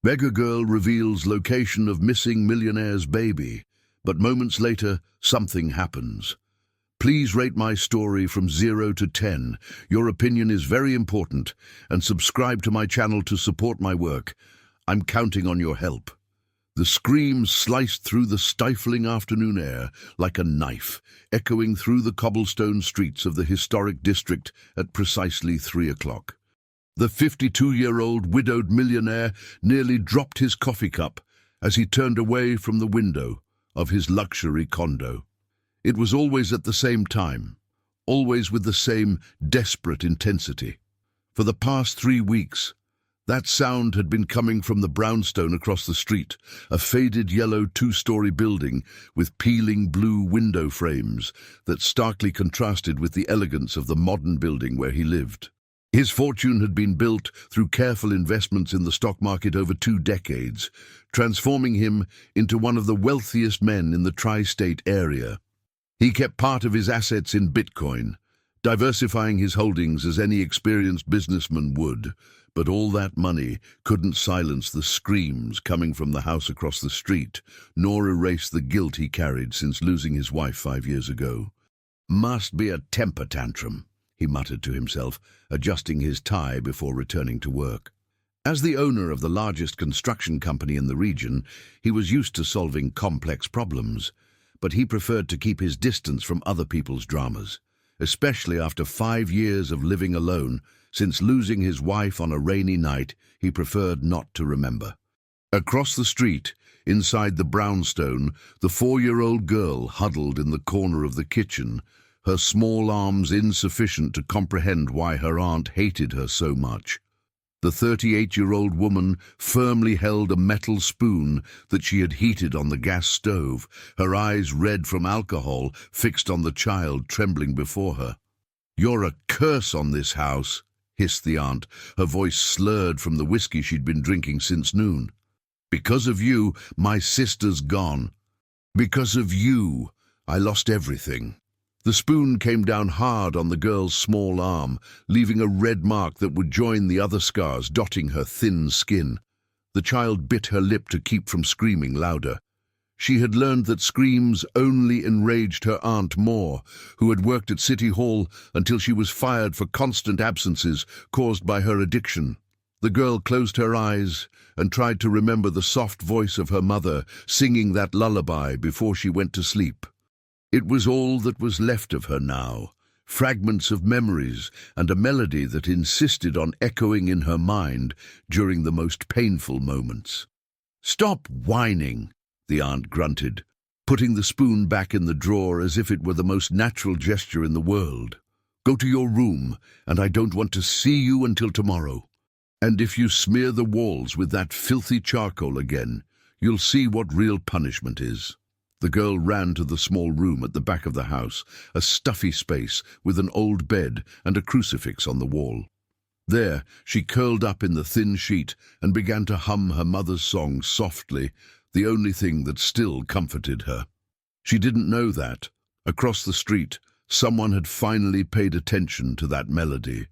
Beggar girl reveals location of missing millionaire's baby, but moments later, something happens. Please rate my story from 0 to 10. Your opinion is very important, and subscribe to my channel to support my work. I'm counting on your help. The scream sliced through the stifling afternoon air like a knife, echoing through the cobblestone streets of the historic district at precisely 3 o'clock. The 52-year-old widowed millionaire nearly dropped his coffee cup as he turned away from the window of his luxury condo. It was always at the same time, always with the same desperate intensity. For the past 3 weeks, that sound had been coming from the brownstone across the street, a faded yellow 2-story building with peeling blue window frames that starkly contrasted with the elegance of the modern building where he lived. His fortune had been built through careful investments in the stock market over 2 decades, transforming him into one of the wealthiest men in the tri-state area. He kept part of his assets in Bitcoin, diversifying his holdings as any experienced businessman would, but all that money couldn't silence the screams coming from the house across the street, nor erase the guilt he carried since losing his wife 5 years ago. "Must be a temper tantrum," he muttered to himself, adjusting his tie before returning to work. As the owner of the largest construction company in the region, he was used to solving complex problems, but he preferred to keep his distance from other people's dramas, especially after 5 years of living alone. Since losing his wife on a rainy night, he preferred not to remember. Across the street, inside the brownstone, the 4-year-old girl huddled in the corner of the kitchen, her small arms insufficient to comprehend why her aunt hated her so much. The 38-year-old woman firmly held a metal spoon that she had heated on the gas stove, her eyes red from alcohol fixed on the child trembling before her. "You're a curse on this house," hissed the aunt, her voice slurred from the whiskey she'd been drinking since noon. "Because of you, my sister's gone. Because of you, I lost everything." The spoon came down hard on the girl's small arm, leaving a red mark that would join the other scars dotting her thin skin. The child bit her lip to keep from screaming louder. She had learned that screams only enraged her aunt more, who had worked at City Hall until she was fired for constant absences caused by her addiction. The girl closed her eyes and tried to remember the soft voice of her mother singing that lullaby before she went to sleep. It was all that was left of her now, fragments of memories and a melody that insisted on echoing in her mind during the most painful moments. "Stop whining," the aunt grunted, putting the spoon back in the drawer as if it were the most natural gesture in the world. "Go to your room, and I don't want to see you until tomorrow. And if you smear the walls with that filthy charcoal again, you'll see what real punishment is." The girl ran to the small room at the back of the house, a stuffy space with an old bed and a crucifix on the wall. There, she curled up in the thin sheet and began to hum her mother's song softly, the only thing that still comforted her. She didn't know that, across the street, someone had finally paid attention to that melody.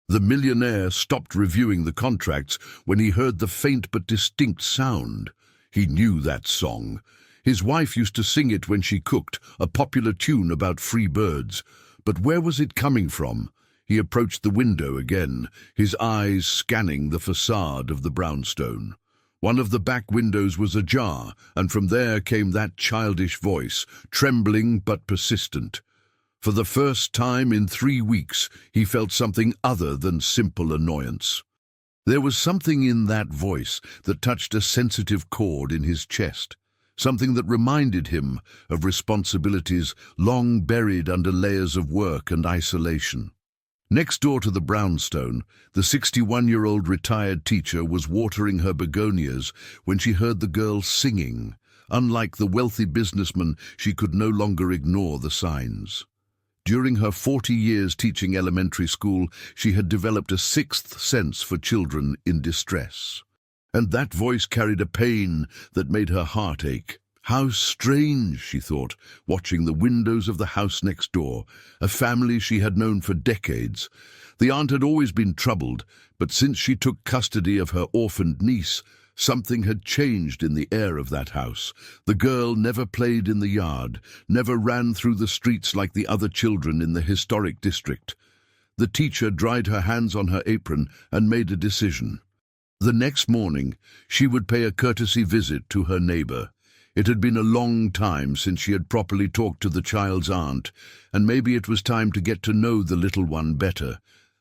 The millionaire stopped reviewing the contracts when he heard the faint but distinct sound. He knew that song. His wife used to sing it when she cooked, a popular tune about free birds. But where was it coming from? He approached the window again, his eyes scanning the facade of the brownstone. One of the back windows was ajar, and from there came that childish voice, trembling but persistent. For the first time in 3 weeks, he felt something other than simple annoyance. There was something in that voice that touched a sensitive chord in his chest. Something that reminded him of responsibilities long buried under layers of work and isolation. Next door to the brownstone, the 61-year-old retired teacher was watering her begonias when she heard the girl singing. Unlike the wealthy businessman, she could no longer ignore the signs. During her 40 years teaching elementary school, she had developed a sixth sense for children in distress. And that voice carried a pain that made her heart ache. How strange, she thought, watching the windows of the house next door, a family she had known for decades. The aunt had always been troubled, but since she took custody of her orphaned niece, Something had changed in the air of that house. The girl never played in the yard, never ran through the streets like the other children in the historic district. The teacher dried her hands on her apron and made a decision. The next morning, she would pay a courtesy visit to her neighbor. It had been a long time since she had properly talked to the child's aunt, and maybe it was time to get to know the little one better.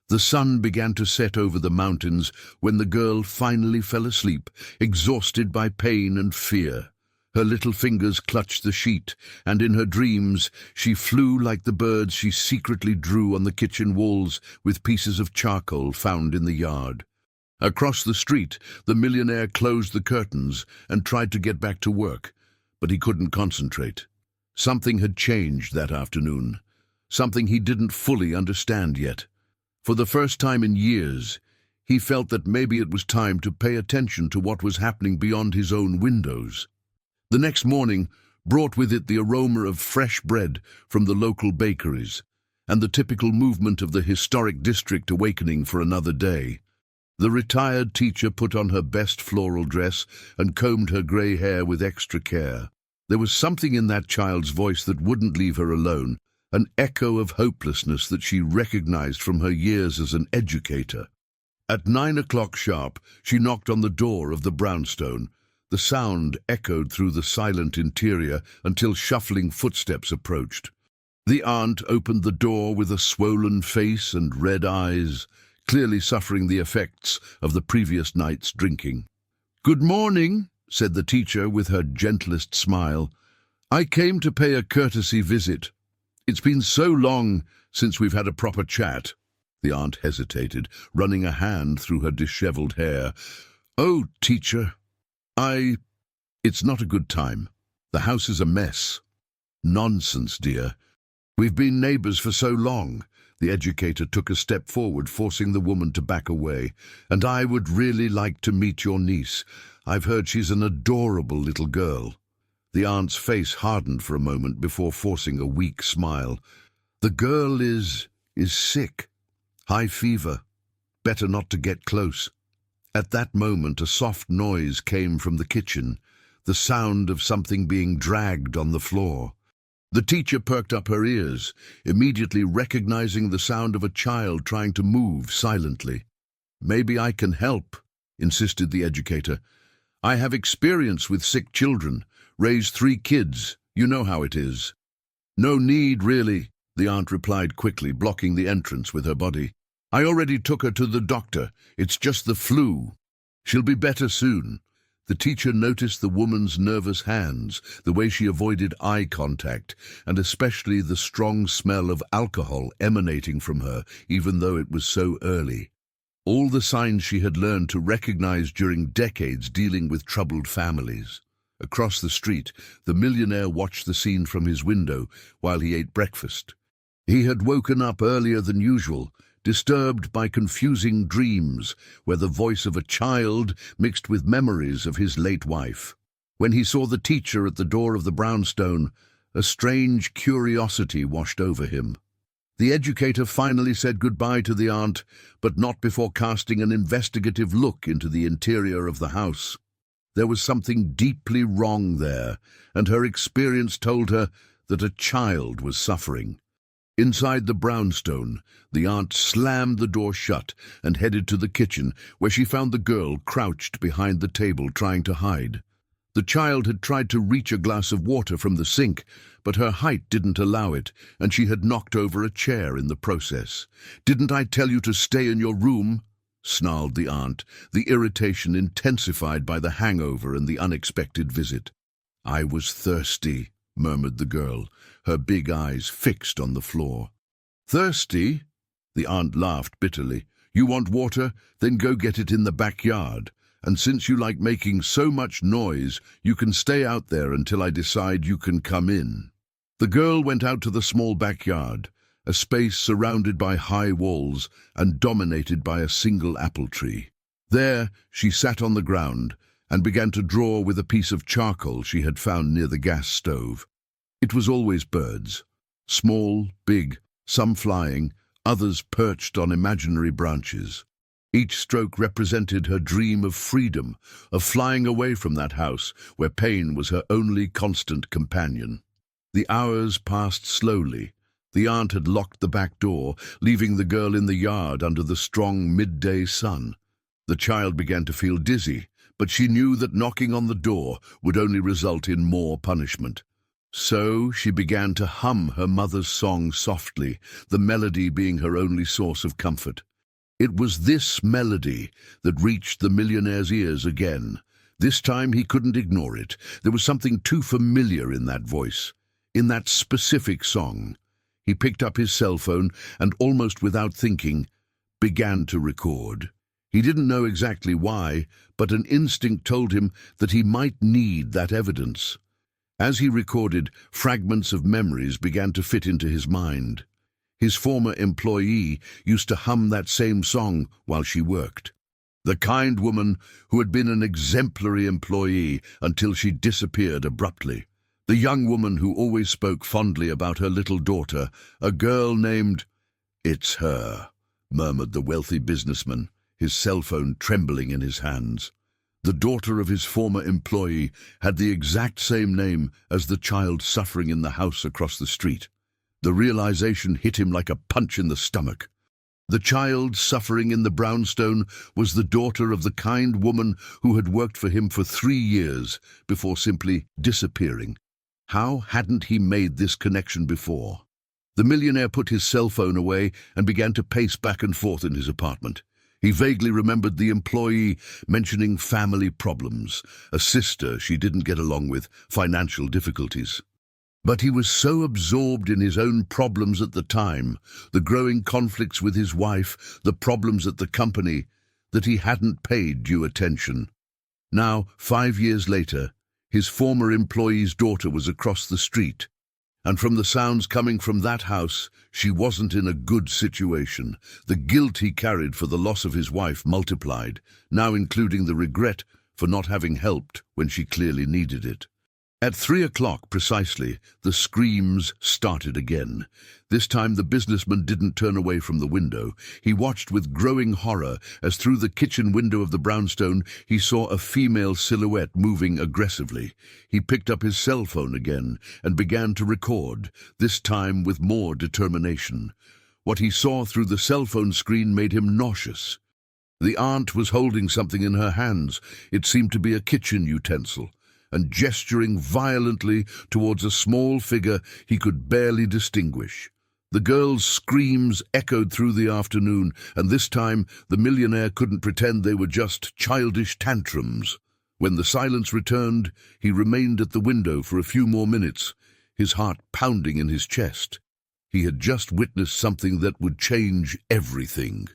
The sun began to set over the mountains when the girl finally fell asleep, exhausted by pain and fear. Her little fingers clutched the sheet, and in her dreams she flew like the birds she secretly drew on the kitchen walls with pieces of charcoal found in the yard. Across the street, the millionaire closed the curtains and tried to get back to work, but he couldn't concentrate. Something had changed that afternoon, something he didn't fully understand yet. For the first time in years, he felt that maybe it was time to pay attention to what was happening beyond his own windows. The next morning brought with it the aroma of fresh bread from the local bakeries and the typical movement of the historic district awakening for another day. The retired teacher put on her best floral dress and combed her grey hair with extra care. There was something in that child's voice that wouldn't leave her alone, an echo of hopelessness that she recognized from her years as an educator. At 9 o'clock sharp, she knocked on the door of the brownstone. The sound echoed through the silent interior until shuffling footsteps approached. The aunt opened the door with a swollen face and red eyes, clearly suffering the effects of the previous night's drinking. "Good morning," said the teacher with her gentlest smile. "I came to pay a courtesy visit. It's been so long since we've had a proper chat." The aunt hesitated, running a hand through her disheveled hair. "Oh, teacher, it's not a good time. The house is a mess." "Nonsense, dear. We've been neighbors for so long." The educator took a step forward, forcing the woman to back away. "And I would really like to meet your niece. I've heard she's an adorable little girl." The aunt's face hardened for a moment before forcing a weak smile. "The girl is sick. High fever. Better not to get close." At that moment, a soft noise came from the kitchen, the sound of something being dragged on the floor. The teacher perked up her ears, immediately recognizing the sound of a child trying to move silently. "Maybe I can help," insisted the educator. "I have experience with sick children, raised 3 kids. You know how it is." "No need, really," the aunt replied quickly, blocking the entrance with her body. "I already took her to the doctor. It's just the flu. She'll be better soon." The teacher noticed the woman's nervous hands, the way she avoided eye contact, and especially the strong smell of alcohol emanating from her, even though it was so early. All the signs she had learned to recognize during decades dealing with troubled families. Across the street, the millionaire watched the scene from his window while he ate breakfast. He had woken up earlier than usual, disturbed by confusing dreams where the voice of a child mixed with memories of his late wife. When he saw the teacher at the door of the brownstone, a strange curiosity washed over him. The educator finally said goodbye to the aunt, but not before casting an investigative look into the interior of the house. There was something deeply wrong there, and her experience told her that a child was suffering. Inside the brownstone, the aunt slammed the door shut and headed to the kitchen, where she found the girl crouched behind the table trying to hide. The child had tried to reach a glass of water from the sink, but her height didn't allow it, and she had knocked over a chair in the process. "Didn't I tell you to stay in your room?" snarled the aunt, the irritation intensified by the hangover and the unexpected visit. "I was thirsty," murmured the girl, her big eyes fixed on the floor. "Thirsty?" The aunt laughed bitterly. "You want water? Then go get it in the backyard. And since you like making so much noise, you can stay out there until I decide you can come in." The girl went out to the small backyard, a space surrounded by high walls and dominated by a single apple tree. There, she sat on the ground and began to draw with a piece of charcoal she had found near the gas stove. It was always birds, small, big, some flying, others perched on imaginary branches. Each stroke represented her dream of freedom, of flying away from that house where pain was her only constant companion. The hours passed slowly. The aunt had locked the back door, leaving the girl in the yard under the strong midday sun. The child began to feel dizzy, but she knew that knocking on the door would only result in more punishment. So she began to hum her mother's song softly, the melody being her only source of comfort. It was this melody that reached the millionaire's ears again. This time he couldn't ignore it. There was something too familiar in that voice, in that specific song. He picked up his cell phone and, almost without thinking, began to record. He didn't know exactly why, but an instinct told him that he might need that evidence. As he recorded, fragments of memories began to fit into his mind. His former employee used to hum that same song while she worked. The kind woman who had been an exemplary employee until she disappeared abruptly. The young woman who always spoke fondly about her little daughter, a girl named... "It's her," murmured the wealthy businessman, his cell phone trembling in his hands. The daughter of his former employee had the exact same name as the child suffering in the house across the street. The realization hit him like a punch in the stomach. The child suffering in the brownstone was the daughter of the kind woman who had worked for him for 3 years before simply disappearing. How hadn't he made this connection before? The millionaire put his cell phone away and began to pace back and forth in his apartment. He vaguely remembered the employee mentioning family problems, a sister she didn't get along with, financial difficulties. But he was so absorbed in his own problems at the time, the growing conflicts with his wife, the problems at the company, that he hadn't paid due attention. Now, 5 years later, his former employee's daughter was across the street, and from the sounds coming from that house, she wasn't in a good situation. The guilt he carried for the loss of his wife multiplied, now including the regret for not having helped when she clearly needed it. At 3 o'clock precisely, the screams started again. This time the businessman didn't turn away from the window. He watched with growing horror as through the kitchen window of the brownstone he saw a female silhouette moving aggressively. He picked up his cell phone again and began to record, this time with more determination. What he saw through the cell phone screen made him nauseous. The aunt was holding something in her hands. It seemed to be a kitchen utensil, and gesturing violently towards a small figure he could barely distinguish. The girl's screams echoed through the afternoon, and this time the millionaire couldn't pretend they were just childish tantrums. When the silence returned, he remained at the window for a few more minutes, his heart pounding in his chest. He had just witnessed something that would change everything.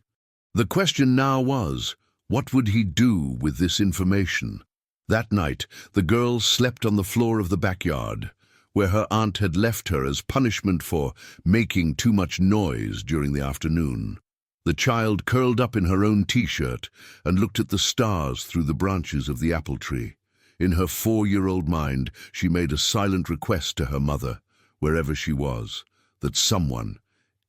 The question now was, what would he do with this information? That night, the girl slept on the floor of the backyard, where her aunt had left her as punishment for making too much noise during the afternoon. The child curled up in her own t-shirt and looked at the stars through the branches of the apple tree. In her 4-year-old mind, she made a silent request to her mother, wherever she was, that someone,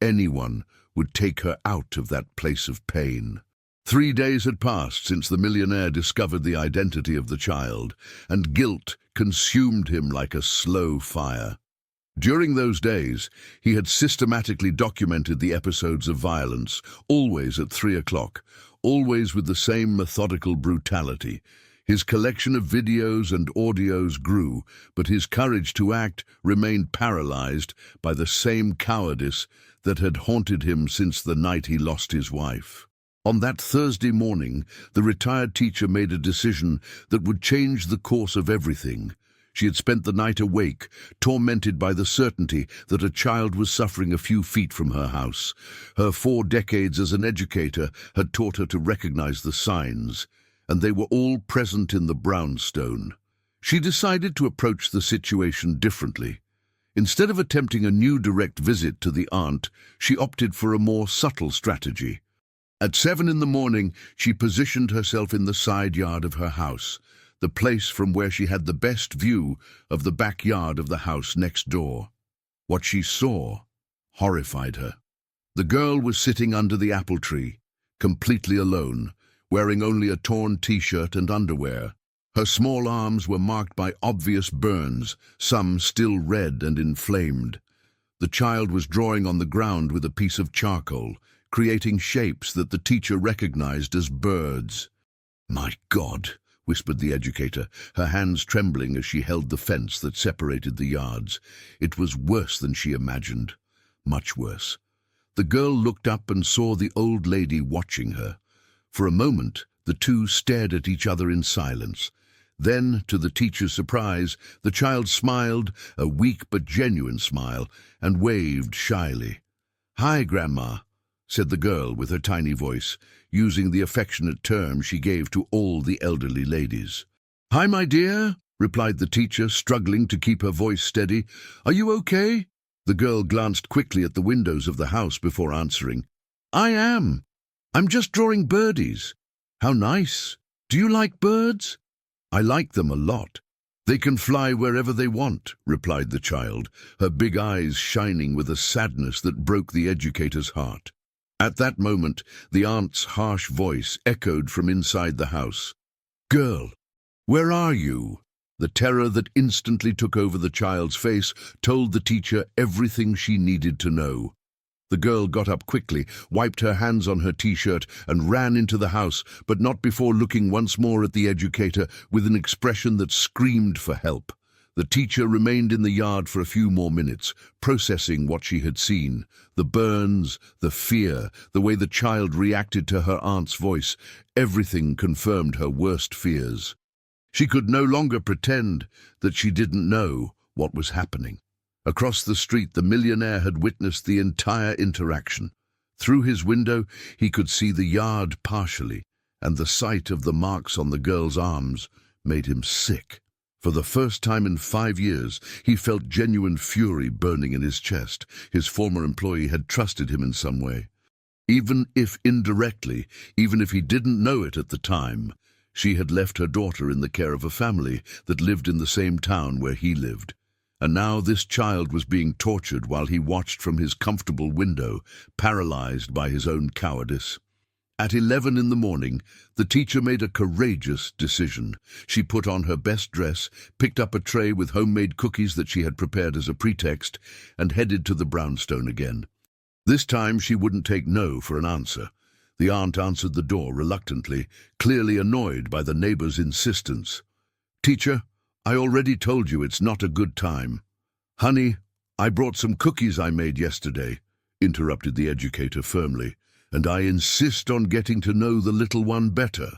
anyone, would take her out of that place of pain. 3 days had passed since the millionaire discovered the identity of the child, and guilt consumed him like a slow fire. During those days, he had systematically documented the episodes of violence, always at 3 o'clock, always with the same methodical brutality. His collection of videos and audios grew, but his courage to act remained paralyzed by the same cowardice that had haunted him since the night he lost his wife. On that Thursday morning, the retired teacher made a decision that would change the course of everything. She had spent the night awake, tormented by the certainty that a child was suffering a few feet from her house. Her 4 decades as an educator had taught her to recognize the signs, and they were all present in the brownstone. She decided to approach the situation differently. Instead of attempting a new direct visit to the aunt, she opted for a more subtle strategy. At 7 in the morning, she positioned herself in the side yard of her house, the place from where she had the best view of the backyard of the house next door. What she saw horrified her. The girl was sitting under the apple tree, completely alone, wearing only a torn t-shirt and underwear. Her small arms were marked by obvious burns, some still red and inflamed. The child was drawing on the ground with a piece of charcoal, creating shapes that the teacher recognized as birds. "My God," whispered the educator, her hands trembling as she held the fence that separated the yards. It was worse than she imagined. Much worse. The girl looked up and saw the old lady watching her. For a moment, the two stared at each other in silence. Then, to the teacher's surprise, the child smiled, a weak but genuine smile, and waved shyly. "Hi, Grandma," said the girl with her tiny voice, using the affectionate term she gave to all the elderly ladies. "Hi, my dear," replied the teacher, struggling to keep her voice steady. "Are you okay?" The girl glanced quickly at the windows of the house before answering. "I am. I'm just drawing birdies." "How nice. Do you like birds?" "I like them a lot. They can fly wherever they want," replied the child, her big eyes shining with a sadness that broke the educator's heart. At that moment, the aunt's harsh voice echoed from inside the house. "Girl, where are you?" The terror that instantly took over the child's face told the teacher everything she needed to know. The girl got up quickly, wiped her hands on her t-shirt, and ran into the house, but not before looking once more at the educator with an expression that screamed for help. The teacher remained in the yard for a few more minutes, processing what she had seen. The burns, the fear, the way the child reacted to her aunt's voice, everything confirmed her worst fears. She could no longer pretend that she didn't know what was happening. Across the street, the millionaire had witnessed the entire interaction. Through his window, he could see the yard partially, and the sight of the marks on the girl's arms made him sick. For the first time in 5 years, he felt genuine fury burning in his chest. His former employee had trusted him in some way. Even if indirectly, even if he didn't know it at the time, she had left her daughter in the care of a family that lived in the same town where he lived. And now this child was being tortured while he watched from his comfortable window, paralyzed by his own cowardice. At 11 in the morning, the teacher made a courageous decision. She put on her best dress, picked up a tray with homemade cookies that she had prepared as a pretext, and headed to the brownstone again. This time she wouldn't take no for an answer. The aunt answered the door reluctantly, clearly annoyed by the neighbor's insistence. "Teacher, I already told you it's not a good time." "Honey, I brought some cookies I made yesterday," interrupted the educator firmly, "and I insist on getting to know the little one better.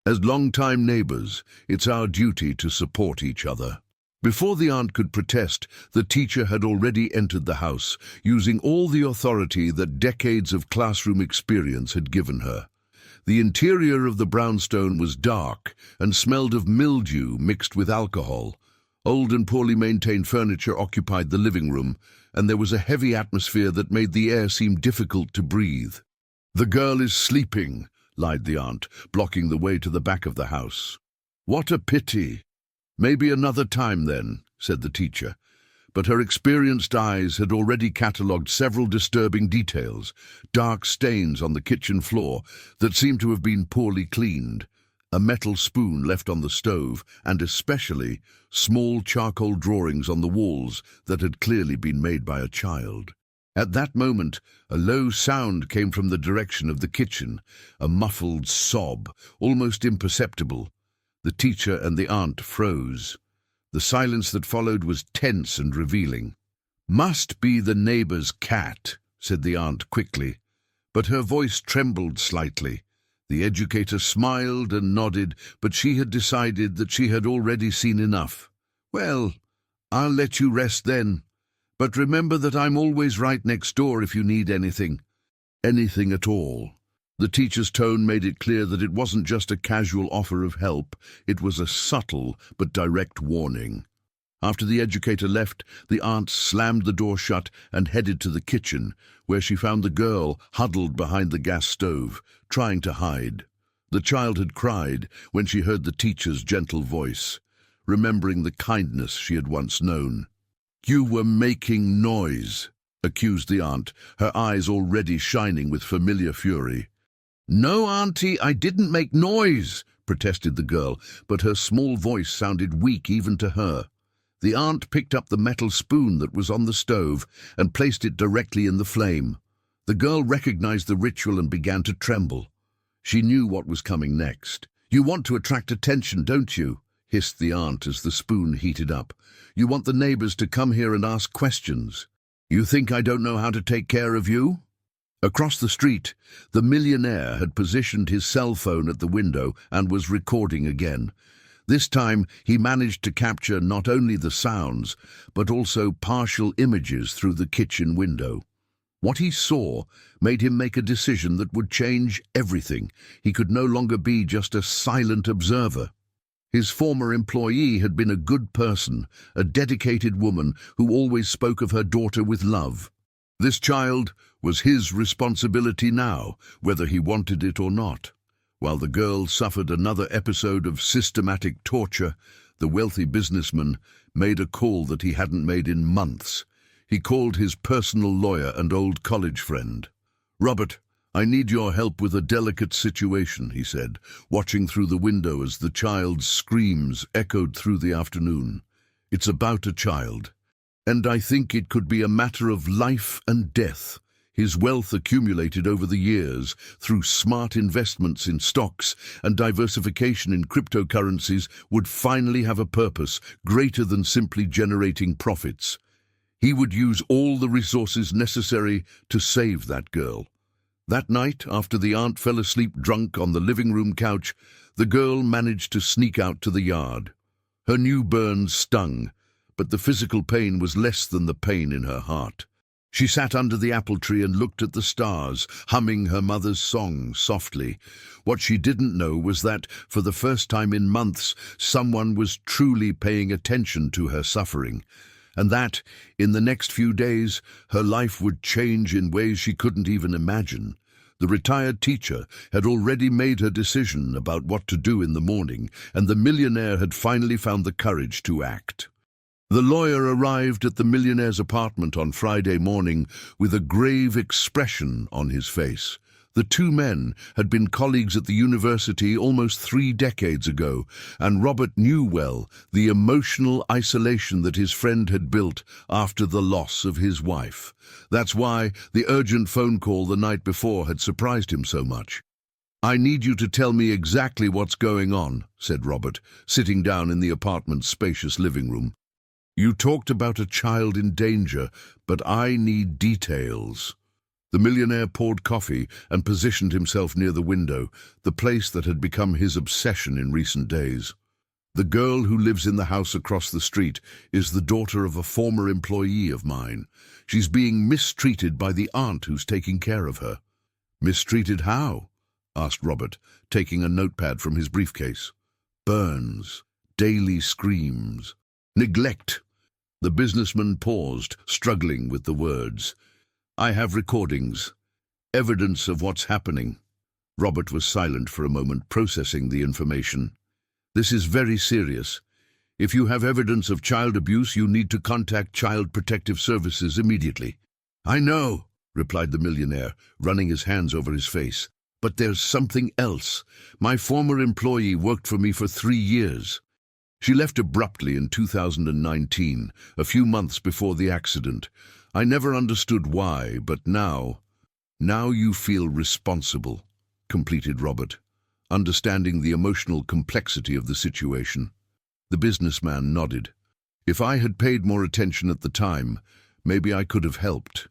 As long-time neighbors, it's our duty to support each other." Before the aunt could protest, the teacher had already entered the house, using all the authority that decades of classroom experience had given her. The interior of the brownstone was dark and smelled of mildew mixed with alcohol. Old and poorly maintained furniture occupied the living room, and there was a heavy atmosphere that made the air seem difficult to breathe. "The girl is sleeping," lied the aunt, blocking the way to the back of the house. "What a pity." "Maybe another time then," said the teacher. But her experienced eyes had already catalogued several disturbing details: dark stains on the kitchen floor that seemed to have been poorly cleaned, a metal spoon left on the stove, and especially small charcoal drawings on the walls that had clearly been made by a child. At that moment, a low sound came from the direction of the kitchen, a muffled sob, almost imperceptible. The teacher and the aunt froze. The silence that followed was tense and revealing. "Must be the neighbor's cat," said the aunt quickly, but her voice trembled slightly. The educator smiled and nodded, but she had decided that she had already seen enough. "Well, I'll let you rest then. But remember that I'm always right next door if you need anything." "Anything at all." The teacher's tone made it clear that it wasn't just a casual offer of help, it was a subtle but direct warning. After the educator left, the aunt slammed the door shut and headed to the kitchen, where she found the girl huddled behind the gas stove, trying to hide. The child had cried when she heard the teacher's gentle voice, remembering the kindness she had once known. "You were making noise," accused the aunt, her eyes already shining with familiar fury. "No, Auntie, I didn't make noise," protested the girl, but her small voice sounded weak even to her. The aunt picked up the metal spoon that was on the stove and placed it directly in the flame. The girl recognized the ritual and began to tremble. She knew what was coming next. "You want to attract attention, don't you?" hissed the aunt as the spoon heated up. "You want the neighbors to come here and ask questions. You think I don't know how to take care of you?" Across the street, the millionaire had positioned his cell phone at the window and was recording again. This time, he managed to capture not only the sounds, but also partial images through the kitchen window. What he saw made him make a decision that would change everything. He could no longer be just a silent observer. His former employee had been a good person, a dedicated woman who always spoke of her daughter with love. This child was his responsibility now, whether he wanted it or not. While the girl suffered another episode of systematic torture, the wealthy businessman made a call that he hadn't made in months. He called his personal lawyer and old college friend. "Robert, I need your help with a delicate situation," he said, watching through the window as the child's screams echoed through the afternoon. "It's about a child, and I think it could be a matter of life and death. His wealth accumulated over the years through smart investments in stocks and diversification in cryptocurrencies would finally have a purpose greater than simply generating profits. He would use all the resources necessary to save that girl." That night, after the aunt fell asleep drunk on the living room couch, the girl managed to sneak out to the yard. Her new burns stung, but the physical pain was less than the pain in her heart. She sat under the apple tree and looked at the stars, humming her mother's song softly. What she didn't know was that, for the first time in months, someone was truly paying attention to her suffering, and that, in the next few days, her life would change in ways she couldn't even imagine. The retired teacher had already made her decision about what to do in the morning, and the millionaire had finally found the courage to act. The lawyer arrived at the millionaire's apartment on Friday morning with a grave expression on his face. The two men had been colleagues at the university almost 3 decades ago, and Robert knew well the emotional isolation that his friend had built after the loss of his wife. That's why the urgent phone call the night before had surprised him so much. "I need you to tell me exactly what's going on," said Robert, sitting down in the apartment's spacious living room. "You talked about a child in danger, but I need details." The millionaire poured coffee and positioned himself near the window, the place that had become his obsession in recent days. "The girl who lives in the house across the street is the daughter of a former employee of mine. She's being mistreated by the aunt who's taking care of her." "Mistreated how?" asked Robert, taking a notepad from his briefcase. "Burns, daily screams, neglect." The businessman paused, struggling with the words. "I have recordings, evidence of what's happening." Robert was silent for a moment, processing the information. "This is very serious. If you have evidence of child abuse, you need to contact Child Protective Services immediately." "I know," replied the millionaire, running his hands over his face. "But there's something else. My former employee worked for me for 3 years. She left abruptly in 2019, a few months before the accident. I never understood why, but now you feel responsible," completed Robert, understanding the emotional complexity of the situation. The businessman nodded. "If I had paid more attention at the time, maybe I could have helped.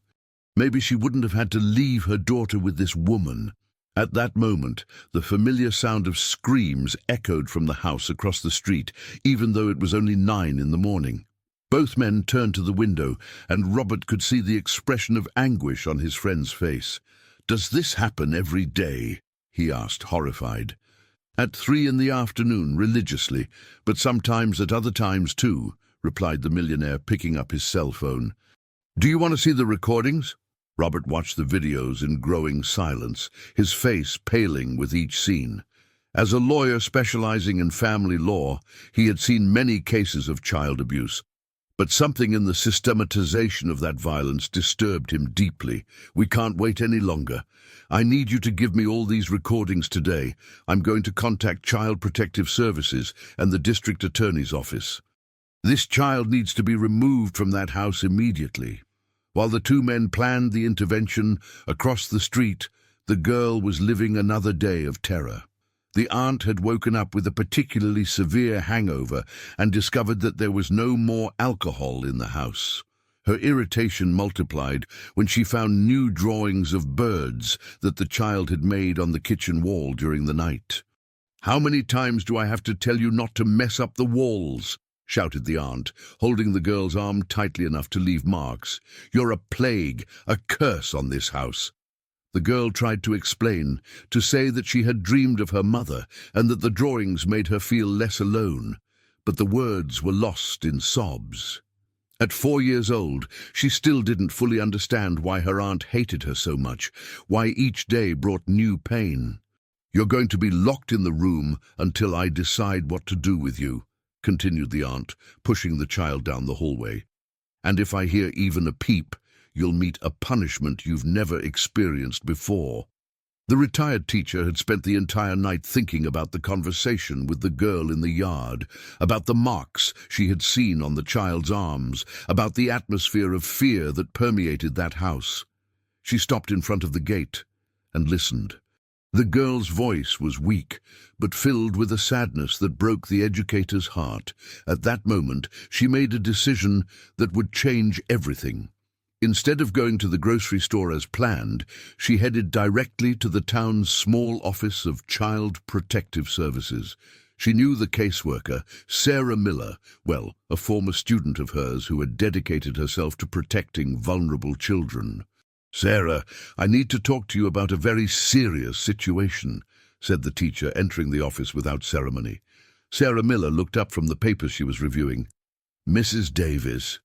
Maybe she wouldn't have had to leave her daughter with this woman." At that moment, the familiar sound of screams echoed from the house across the street, even though it was only 9 in the morning. Both men turned to the window, and Robert could see the expression of anguish on his friend's face. "Does this happen every day?" he asked, horrified. "At 3 in the afternoon, religiously, but sometimes at other times too," replied the millionaire, picking up his cell phone. "Do you want to see the recordings?" Robert watched the videos in growing silence, his face paling with each scene. As a lawyer specializing in family law, he had seen many cases of child abuse. But something in the systematization of that violence disturbed him deeply. "We can't wait any longer. I need you to give me all these recordings today. I'm going to contact Child Protective Services and the District Attorney's office. This child needs to be removed from that house immediately." While the two men planned the intervention, across the street, the girl was living another day of terror. The aunt had woken up with a particularly severe hangover and discovered that there was no more alcohol in the house. Her irritation multiplied when she found new drawings of birds that the child had made on the kitchen wall during the night. "How many times do I have to tell you not to mess up the walls?" shouted the aunt, holding the girl's arm tightly enough to leave marks. "You're a plague, a curse on this house." The girl tried to explain, to say that she had dreamed of her mother and that the drawings made her feel less alone, but the words were lost in sobs. At 4 years old, she still didn't fully understand why her aunt hated her so much, why each day brought new pain. "You're going to be locked in the room until I decide what to do with you," continued the aunt, pushing the child down the hallway. "And if I hear even a peep, you'll meet a punishment you've never experienced before." The retired teacher had spent the entire night thinking about the conversation with the girl in the yard, about the marks she had seen on the child's arms, about the atmosphere of fear that permeated that house. She stopped in front of the gate and listened. The girl's voice was weak, but filled with a sadness that broke the educator's heart. At that moment, she made a decision that would change everything. Instead of going to the grocery store as planned, she headed directly to the town's small office of Child Protective Services. She knew the caseworker, Sarah Miller, well, a former student of hers who had dedicated herself to protecting vulnerable children. "Sarah, I need to talk to you about a very serious situation," said the teacher, entering the office without ceremony. Sarah Miller looked up from the papers she was reviewing. "Mrs. Davis,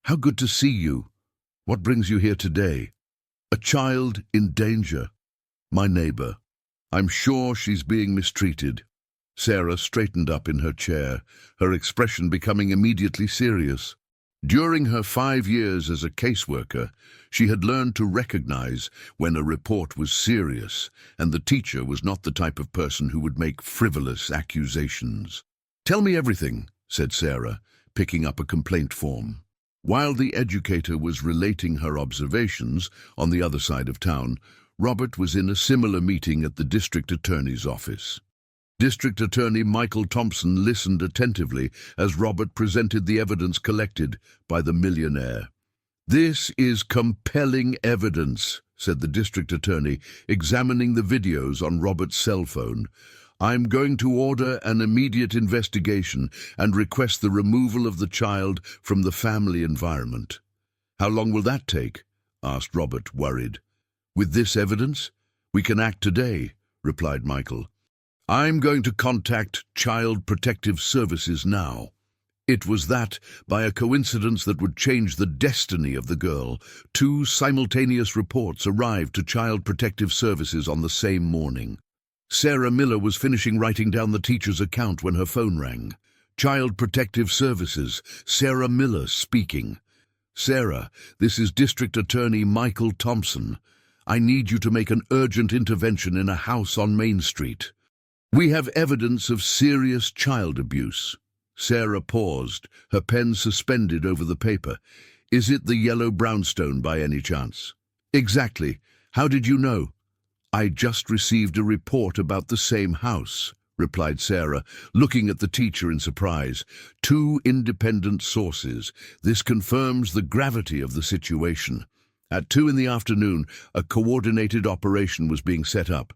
how good to see you. What brings you here today?" "A child in danger. My neighbor. I'm sure she's being mistreated." Sarah straightened up in her chair, her expression becoming immediately serious. During her 5 years as a caseworker, she had learned to recognize when a report was serious, and the teacher was not the type of person who would make frivolous accusations. "Tell me everything," said Sarah, picking up a complaint form. While the educator was relating her observations on the other side of town, Robert was in a similar meeting at the district attorney's office. District Attorney Michael Thompson listened attentively as Robert presented the evidence collected by the millionaire. "This is compelling evidence," said the district attorney, examining the videos on Robert's cell phone. "I'm going to order an immediate investigation and request the removal of the child from the family environment." "How long will that take?" asked Robert, worried. "With this evidence, we can act today," replied Michael. "I'm going to contact Child Protective Services now." It was that, by a coincidence that would change the destiny of the girl, 2 simultaneous reports arrived to Child Protective Services on the same morning. Sarah Miller was finishing writing down the teacher's account when her phone rang. "Child Protective Services, Sarah Miller speaking." "Sarah, this is District Attorney Michael Thompson. I need you to make an urgent intervention in a house on Main Street. We have evidence of serious child abuse." Sarah paused, her pen suspended over the paper. "Is it the yellow brownstone by any chance?" "Exactly. How did you know?" "I just received a report about the same house," replied Sarah, looking at the teacher in surprise. "2 independent sources. This confirms the gravity of the situation." At 2 in the afternoon, a coordinated operation was being set up.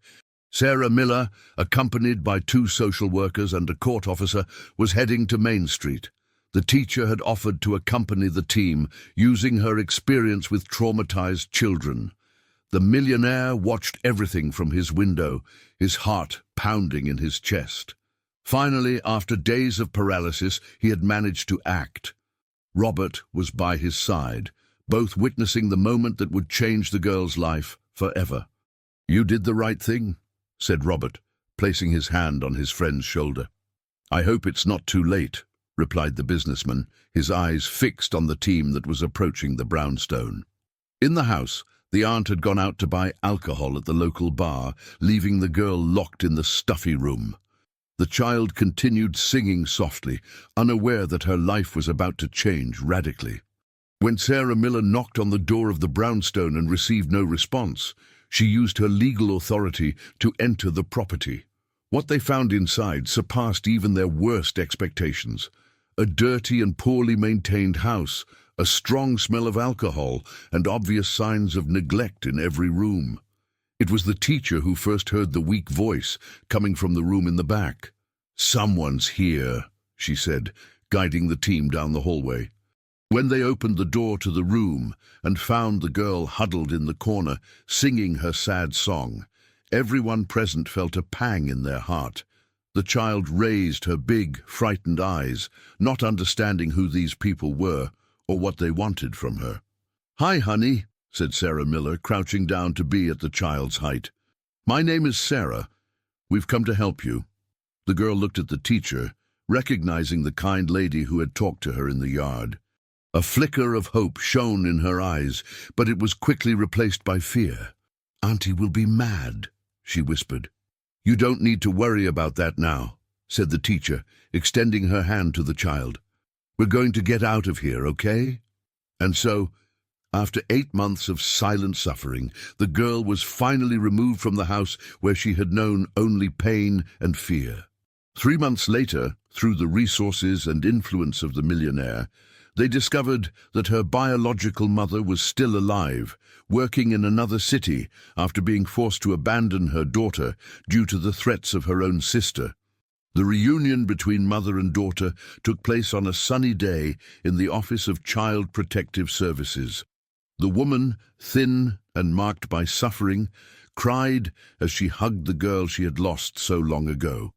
Sarah Miller, accompanied by 2 social workers and a court officer, was heading to Main Street. The teacher had offered to accompany the team, using her experience with traumatized children. The millionaire watched everything from his window, his heart pounding in his chest. Finally, after days of paralysis, he had managed to act. Robert was by his side, both witnessing the moment that would change the girl's life forever. "You did the right thing," said Robert, placing his hand on his friend's shoulder. "I hope it's not too late." replied the businessman, his eyes fixed on the team that was approaching the brownstone. In the house, the aunt had gone out to buy alcohol at the local bar, leaving the girl locked in the stuffy room. The child continued singing softly, unaware that her life was about to change radically. When Sarah Miller knocked on the door of the brownstone and received no response, she used her legal authority to enter the property. What they found inside surpassed even their worst expectations. A dirty and poorly maintained house, a strong smell of alcohol, and obvious signs of neglect in every room. It was the teacher who first heard the weak voice coming from the room in the back. "Someone's here," she said, guiding the team down the hallway. When they opened the door to the room and found the girl huddled in the corner, singing her sad song, everyone present felt a pang in their heart. The child raised her big, frightened eyes, not understanding who these people were or what they wanted from her. "Hi, honey," said Sarah Miller, crouching down to be at the child's height. "My name is Sarah. We've come to help you." The girl looked at the teacher, recognizing the kind lady who had talked to her in the yard. A flicker of hope shone in her eyes, but it was quickly replaced by fear. "Auntie will be mad," she whispered. "You don't need to worry about that now," said the teacher, extending her hand to the child. "We're going to get out of here, okay?" And so, after 8 months of silent suffering, the girl was finally removed from the house where she had known only pain and fear. 3 months later, through the resources and influence of the millionaire, they discovered that her biological mother was still alive, working in another city after being forced to abandon her daughter due to the threats of her own sister. The reunion between mother and daughter took place on a sunny day in the Office of Child Protective Services. The woman, thin and marked by suffering, cried as she hugged the girl she had lost so long ago.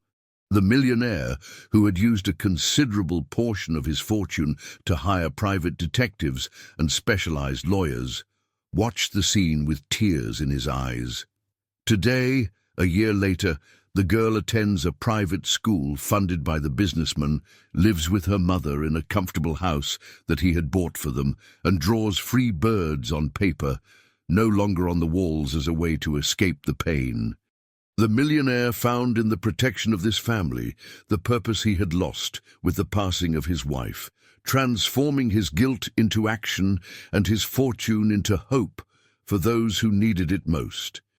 The millionaire, who had used a considerable portion of his fortune to hire private detectives and specialized lawyers, watched the scene with tears in his eyes. Today, a year later, the girl attends a private school funded by the businessman, lives with her mother in a comfortable house that he had bought for them, and draws free birds on paper, no longer on the walls as a way to escape the pain. The millionaire found in the protection of this family the purpose he had lost with the passing of his wife, transforming his guilt into action and his fortune into hope for those who needed it most.